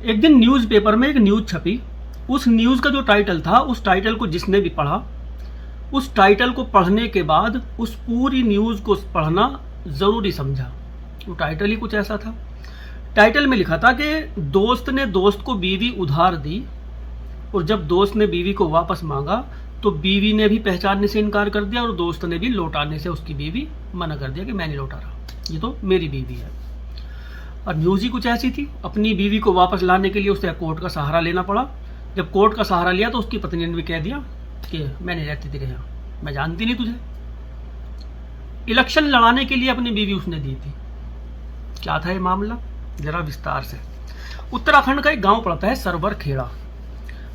एक दिन न्यूज़पेपर में एक न्यूज़ छपी। उस न्यूज़ का जो टाइटल था, उस टाइटल को जिसने भी पढ़ा, उस टाइटल को पढ़ने के बाद उस पूरी न्यूज़ को पढ़ना ज़रूरी समझा। वो टाइटल ही कुछ ऐसा था। टाइटल में लिखा था कि दोस्त ने दोस्त को बीवी उधार दी, और जब दोस्त ने बीवी को वापस मांगा तो बीवी ने भी पहचानने से इनकार कर दिया, और दोस्त ने भी लौटाने से उसकी बीवी मना कर दिया कि मैं नहीं लौटा रहा, ये तो मेरी बीवी है। और न्यूज़ ही कुछ ऐसी थी। अपनी बीवी को वापस लाने के लिए उसे कोर्ट का सहारा लेना पड़ा। जब कोर्ट का सहारा लिया तो उसकी पत्नी ने भी कह दिया कि मैं नहीं रहती तेरे यहाँ, मैं जानती नहीं तुझे। इलेक्शन लड़ाने के लिए अपनी बीवी उसने दी थी। क्या था ये मामला, जरा विस्तार से। उत्तराखंड का एक गांव पड़ता है सरवर खेड़ा।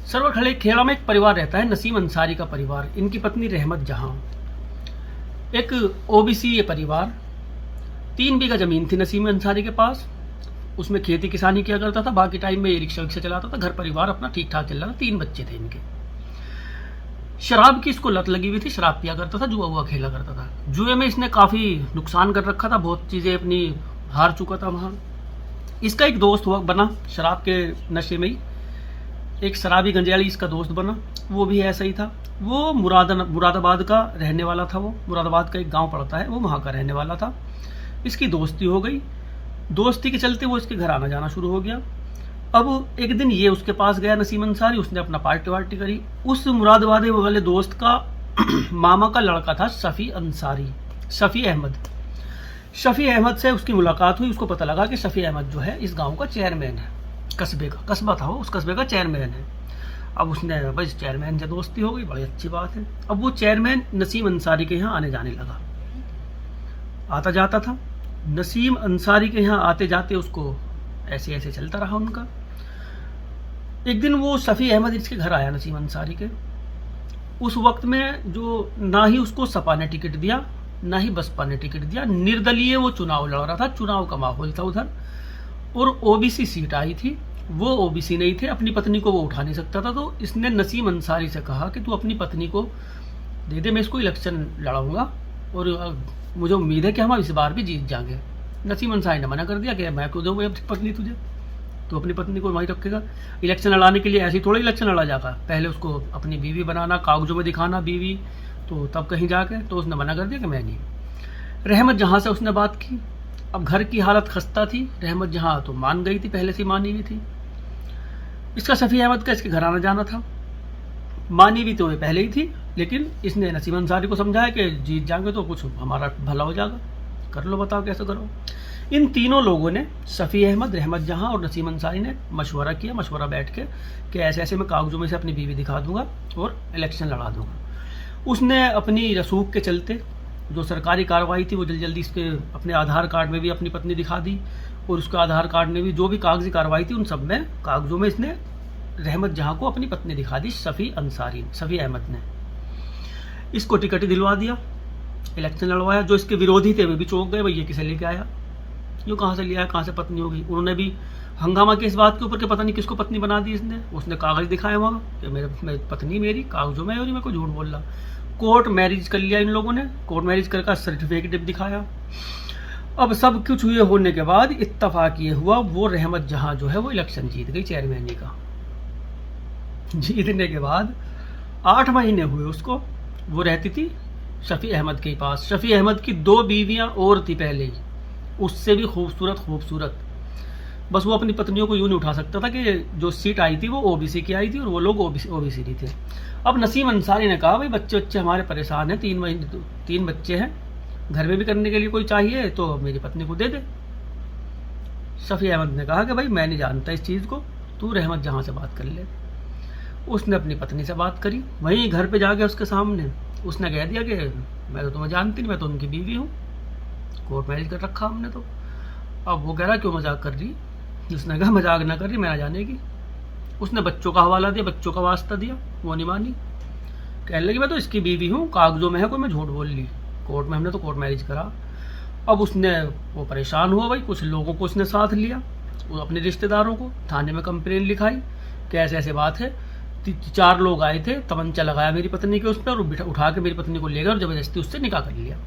सरवर खेड़ा में एक परिवार रहता है, नसीम अंसारी का परिवार। इनकी पत्नी रहमत जहां। एक ओबीसी ये परिवार। 3 बीघा जमीन थी नसीम अंसारी के पास। उसमें खेती किसानी किया करता था, बाकी टाइम में ये रिक्शा विक्शा चलाता था। घर परिवार अपना ठीक ठाक चल रहा था। 3 बच्चे थे इनके। शराब की इसको लत लगी हुई थी, शराब पिया करता था, जुआ हुआ खेला करता था। जुए में इसने काफ़ी नुकसान कर रखा था, बहुत चीज़ें अपनी हार चुका था वहाँ। इसका एक दोस्त हुआ बना शराब के नशे में ही, एक शराबी गंजेड़ी इसका दोस्त बना। वो भी ऐसा ही था। वो मुरादाबाद का रहने वाला था। वो मुरादाबाद का एक गांव पड़ता है, वो वहाँ का रहने वाला था। इसकी दोस्ती हो गई। दोस्ती के चलते वो इसके घर आना जाना शुरू हो गया। अब एक दिन ये उसके पास गया नसीम अंसारी, उसने अपना पार्टी वार्टी करी। उस मुरादाबाद वाले दोस्त का मामा का लड़का था शफी अंसारी, शफी अहमद। शफी अहमद से उसकी मुलाकात हुई। उसको पता लगा कि शफी अहमद जो है इस गांव का चेयरमैन है, कस्बे का, कस्बा था वो, उस कस्बे का चेयरमैन है। अब उसने बस चेयरमैन से दोस्ती हो गई, बड़ी अच्छी बात है। अब वो चेयरमैन नसीम अंसारी के यहाँ आने जाने लगा, आता जाता था। नसीम अंसारी के यहाँ आते जाते उसको ऐसे ऐसे चलता रहा उनका। एक दिन वो शफी अहमद इसके घर आया नसीम अंसारी के। उस वक्त में जो ना ही उसको सपा ने टिकट दिया, ना ही बसपा ने टिकट दिया। निर्दलीय वो चुनाव लड़ रहा था, चुनाव का माहौल था उधर। और ओबीसी सीट आई थी, वो ओबीसी नहीं थे, अपनी पत्नी को वो उठा नहीं सकता था। तो इसने नसीम अंसारी से कहा कि तू अपनी पत्नी को दे दे, मैं इसको इलेक्शन लड़ाऊंगा और मुझे उम्मीद है कि हम इस बार भी जीत जाएंगे। नसीम अंसारी ने मना कर दिया कि मैं क्यों दूँ अपनी पत्नी तुझे, तो अपनी पत्नी को वहीं रखेगा। इलेक्शन लड़ाने के लिए ऐसे ही थोड़ा इलेक्शन लड़ा जाएगा, पहले उसको अपनी बीवी बनाना, कागजों में दिखाना बीवी, तो तब कहीं जाके। तो उसने मना कर दिया कि मैं नहीं। रहमत जहाँ से उसने बात की। अब घर की हालत खस्ता थी। रहमत जहाँ तो मान गई थी, पहले से मानी हुई थी। इसका शफी अहमद का इसके घर आना जाना था। मानी भी तो ये पहले ही थी, लेकिन इसने नसीम अंसारी को समझाया कि जीत जाएंगे तो कुछ हमारा भला हो जाएगा, कर लो, बताओ कैसे करो। इन तीनों लोगों ने, शफी अहमद, रहमत जहां और नसीम अंसारी ने मशवरा किया। मशवरा बैठ के कि ऐसे ऐसे मैं कागजों में से अपनी बीवी दिखा दूंगा और इलेक्शन लड़ा दूंगा। उसने अपनी रसूख के चलते जो सरकारी कार्रवाई थी वो जल्दी जल्दी इसके अपने आधार कार्ड में भी अपनी पत्नी दिखा दी, और उसके आधार कार्ड में भी जो भी कागजी कार्रवाई थी उन सब में कागजों में इसने रहमत जहां को अपनी पत्नी दिखा दी, शफी अहमद ने। इसको टिकट दिलवा दिया, इलेक्शन लड़वाया। जो इसके विरोधी थे वे भी चौंक गए, भाई ये किसे लेके आया, यूँ कहाँ से लिया है, कहाँ से पत्नी होगी। उन्होंने भी हंगामा किया इस बात के ऊपर कि पता नहीं किसको पत्नी बना दी इसने। उसने कागज दिखाया वहाँ कि मेरी पत्नी मेरी कागजों में है और मैं कोई झूठ बोल रहा। कोर्ट मैरिज कर लिया इन लोगों ने, कोर्ट मैरिज करके सर्टिफिकेट दिखाया। अब सब कुछ हुए होने के बाद इत्तफाक ये हुआ, वो रहमत जहां जो है वो इलेक्शन जीत गई चेयरमैन का। जीतने के बाद 8 महीने हुए उसको। वो रहती थी शफी अहमद के पास। शफी अहमद की 2 बीवियां और थी पहले ही, उससे भी खूबसूरत। बस वो अपनी पत्नियों को यूं नहीं उठा सकता था कि जो सीट आई थी वो ओबीसी की आई थी और वो लोग ओबीसी नहीं थे। अब नसीम अंसारी ने कहा भाई बच्चे हमारे परेशान हैं, 3 बच्चे हैं, घर में भी करने के लिए कोई चाहिए तो मेरी पत्नी को दे दे। शफी अहमद ने कहा कि भाई मैं नहीं जानता इस चीज़ को, तू रहमत जहां से बात कर ले। उसने अपनी पत्नी से बात करी, वहीं घर पे जाके उसके सामने उसने कह दिया कि मैं तो तुम्हें जानती नहीं, मैं तो उनकी बीवी हूँ, कोर्ट मैरिज कर रखा हमने तो। अब वो कह रहा क्यों मजाक कर रही। उसने कहा मजाक ना कर रही, मैं ना जाने की। उसने बच्चों का हवाला दिया, बच्चों का वास्ता दिया, वो नहीं मानी। कहने लगी मैं तो इसकी बीवी हूँ, कागजों में है, कोई मैं झूठ बोल ली, कोर्ट में हमने तो कोर्ट मैरिज करा। अब उसने वो परेशान हुआ भाई, कुछ लोगों को उसने साथ लिया, वो अपने रिश्तेदारों को, थाने में कंप्लेन लिखाई कि ऐसे ऐसे बात है। 4 लोग आए थे, तमंचा लगाया मेरी पत्नी के उस पर और उठा के मेरी पत्नी को ले गए और जबरदस्ती उससे निकाह कर लिया।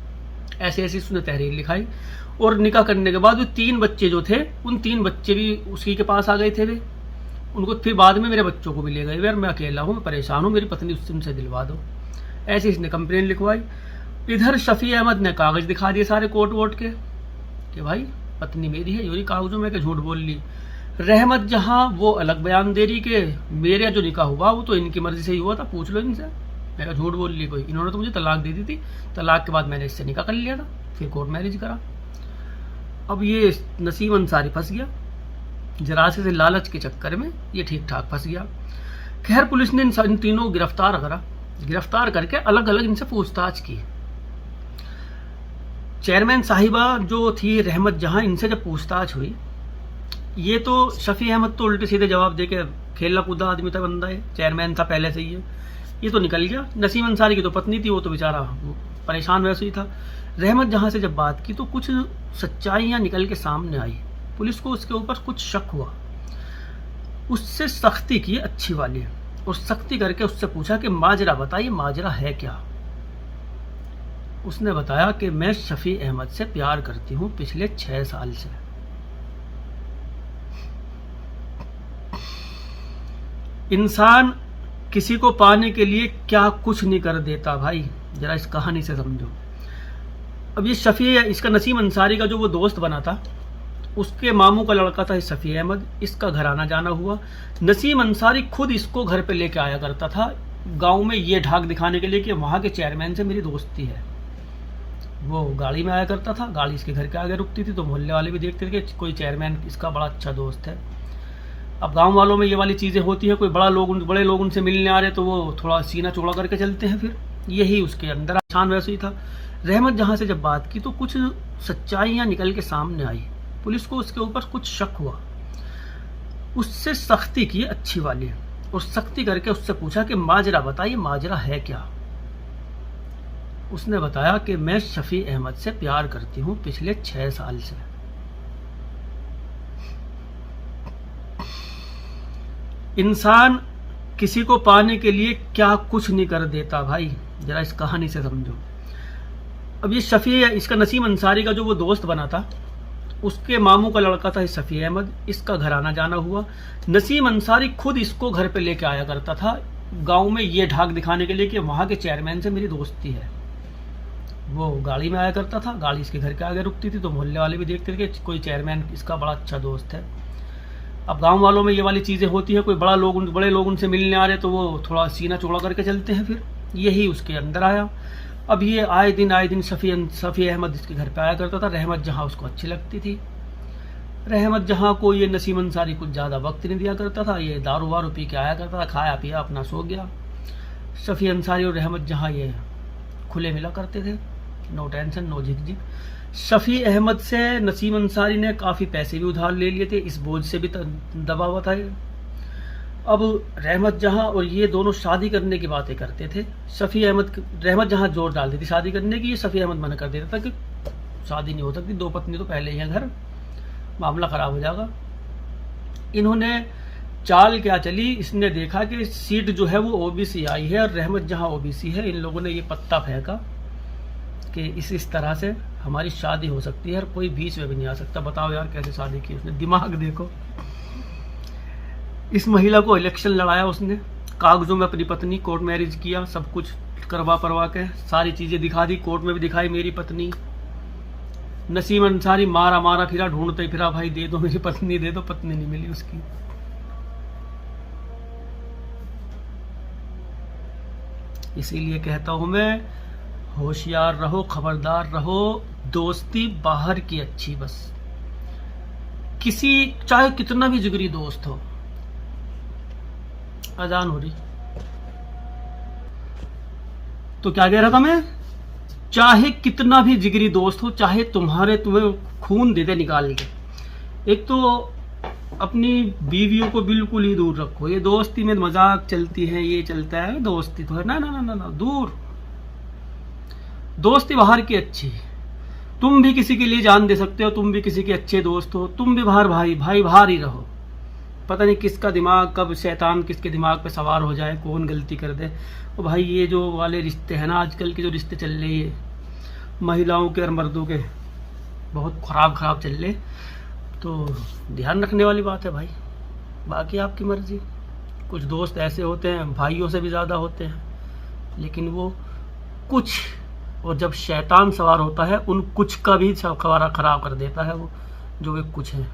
ऐसे ऐसे उसने तहरीर लिखाई। और निकाह करने के बाद वो 3 बच्चे जो थे, उन 3 बच्चे भी उसी के पास आ गए थे वे। उनको फिर बाद में मेरे बच्चों को भी ले गए, यार मैं अकेला हूँ, मैं परेशान हूँ, मेरी पत्नी उससे उनसे दिलवा दो। ऐसे इसने कंप्लेन लिखवाई। इधर शफी अहमद ने कागज दिखा दिए सारे कोर्ट वोट के कि भाई पत्नी मेरी है, योरी कागजों में, झूठ बोल ली। रहमत जहाँ वो अलग बयान दे रही कि मेरे जो निकाह हुआ वो तो इनकी मर्जी से ही हुआ था, पूछ लो इनसे। मैं झूठ बोल ली कोई, इन्होंने तो मुझे तलाक दे दी थी, तलाक के बाद मैंने इससे निकाह कर लिया था, फिर कोर्ट मैरिज करा। अब ये नसीम अंसारी फंस गया जरा से लालच के चक्कर में, ये ठीक ठाक फंस गया। खैर पुलिस ने इन तीनों को गिरफ्तार करा, गिरफ्तार करके अलग अलग इनसे पूछताछ की। चेयरमैन साहिबा जो थी रहमत जहां, इनसे जब पूछताछ हुई, ये तो शफी अहमद तो उल्टे सीधे जवाब दे के खेलना कूदा आदमी था, बंदा है, चेयरमैन था पहले से ही है, ये तो निकल गया। नसीम अंसारी की तो पत्नी थी, वो तो बेचारा परेशान वैसे ही था। रहमत जहां से जब बात की तो कुछ सच्चाइयां निकल के सामने आई, पुलिस को उसके ऊपर कुछ शक हुआ, उससे सख्ती की अच्छी वाली, और सख्ती करके उससे पूछा कि माजरा बताइए, माजरा है क्या। उसने बताया कि मैं शफी अहमद से प्यार करती हूं पिछले 6 साल से। इंसान किसी को पाने के लिए क्या कुछ नहीं कर देता भाई, जरा इस कहानी से समझो। अब ये शफी, इसका नसीम अंसारी का जो वो दोस्त बना था, उसके मामू का लड़का था शफी अहमद, इसका घर आना जाना हुआ। नसीम अंसारी खुद इसको घर पे लेके आया करता था गांव में, ये ढाक दिखाने के लिए कि वहां के चेयरमैन से मेरी दोस्ती है। वो गाड़ी में आया करता था, गाड़ी इसके घर के आगे रुकती थी, तो मोहल्ले वाले भी देखते थे कि कोई चेयरमैन इसका बड़ा अच्छा दोस्त है। अब गांव वालों में ये वाली चीज़ें होती हैं, कोई बड़े लोग उनसे मिलने आ रहे तो वो थोड़ा सीना चौड़ा करके चलते हैं, फिर यही उसके अंदर शान वैसे ही था। रहमत जहां से जब बात की तो कुछ सच्चाइयां निकल के सामने आई, पुलिस को उसके ऊपर कुछ शक हुआ, उससे सख्ती की अच्छी वाली, और सख्ती करके उससे पूछा कि माजरा बताइए, माजरा है क्या। उसने बताया कि मैं शफी अहमद से प्यार करती हूं पिछले 6 साल से। इंसान किसी को पाने के लिए क्या कुछ नहीं कर देता भाई, जरा इस कहानी से समझो। अब ये शफी, इसका नसीम अंसारी का जो वो दोस्त बना था, उसके मामू का लड़का था शफी अहमद, इसका घर आना जाना हुआ। नसीम अंसारी खुद इसको घर पे लेके आया करता था गांव में, ये ढाक दिखाने के लिए कि वहां के चेयरमैन से मेरी दोस्ती है। वो गाड़ी में आया करता था, गाड़ी इसके घर के आगे रुकती थी, तो मोहल्ले वाले भी देखते थे कि कोई चेयरमैन इसका बड़ा अच्छा दोस्त है। अब गांव वालों में ये वाली चीज़ें होती हैं, कोई बड़े लोग उनसे मिलने आ रहे तो वो थोड़ा सीना चौड़ा करके चलते हैं, फिर यही उसके अंदर आया। अब ये आए दिन शफी अहमद इसके घर पे आया करता था। रहमत जहाँ उसको अच्छी लगती थी, रहमत जहाँ को ये नसीम अंसारी कुछ ज़्यादा वक्त नहीं दिया करता था, ये दारू वारू पी के आया करता था, खाया पिया अपना सो गया। शफी अंसारी और रहमत जहाँ ये खुले मिला करते थे, नो टेंशन नो झिकझिक। शफी अहमद से नसीम अंसारी ने काफ़ी पैसे भी उधार ले लिए थे, इस बोझ से भी दबा हुआ था। अब रहमत जहाँ और ये दोनों शादी करने की बातें करते थे। रहमत जहाँ जोर डालती थी शादी करने की, ये शफी अहमद मना कर देता था कि शादी नहीं हो सकती, 2 पत्नी तो पहले ही है, घर मामला ख़राब हो जाएगा। इन्होंने चाल क्या चली, इसने देखा कि सीट जो है वो ओबीसी आई है और रहमत जहाँ ओबीसी है, इन लोगों ने ये पत्ता फेंका कि इस तरह से हमारी शादी हो सकती है और कोई बीच में भी नहीं आ सकता। बताओ यार कैसे शादी की उसने, दिमाग देखो। इस महिला को इलेक्शन लड़ाया उसने, कागजों में अपनी पत्नी, कोर्ट मैरिज किया, सब कुछ करवा परवा के सारी चीज़ें दिखा दी, कोर्ट में भी दिखाई मेरी पत्नी। नसीम अंसारी मारा फिरा, ढूंढते ही फिरा, भाई दे दो मेरी पत्नी दे दो, पत्नी नहीं मिली उसकी। इसीलिए कहता हूं मैं, होशियार रहो, खबरदार रहो, दोस्ती बाहर की अच्छी बस। किसी चाहे कितना भी जिगरी दोस्त हो, अजान हो रही तो क्या कह रहा था मैं, चाहे कितना भी जिगरी दोस्त हो, चाहे तुम्हें खून दे दे निकाल के, एक तो अपनी बीवियों को बिल्कुल ही दूर रखो। ये दोस्ती में मजाक चलती है, ये चलता है, दोस्ती तो है ना ना ना ना, ना दूर। दोस्ती बाहर की अच्छी, तुम भी किसी के लिए जान दे सकते हो, तुम भी किसी के अच्छे दोस्त हो, तुम भी बाहर भाई बाहर ही रहो। पता नहीं किसका दिमाग, कब शैतान किसके दिमाग पे सवार हो जाए, कौन गलती कर दे। और भाई ये जो वाले रिश्ते हैं ना, आजकल के जो रिश्ते चल रहे हैं महिलाओं के और मर्दों के, बहुत खराब चल रहे, तो ध्यान रखने वाली बात है भाई। बाकी आपकी मर्जी। कुछ दोस्त ऐसे होते हैं भाइयों से भी ज़्यादा होते हैं, लेकिन वो कुछ, और जब शैतान सवार होता है उन कुछ का भी सवारा खराब कर देता है वो, जो वे कुछ हैं।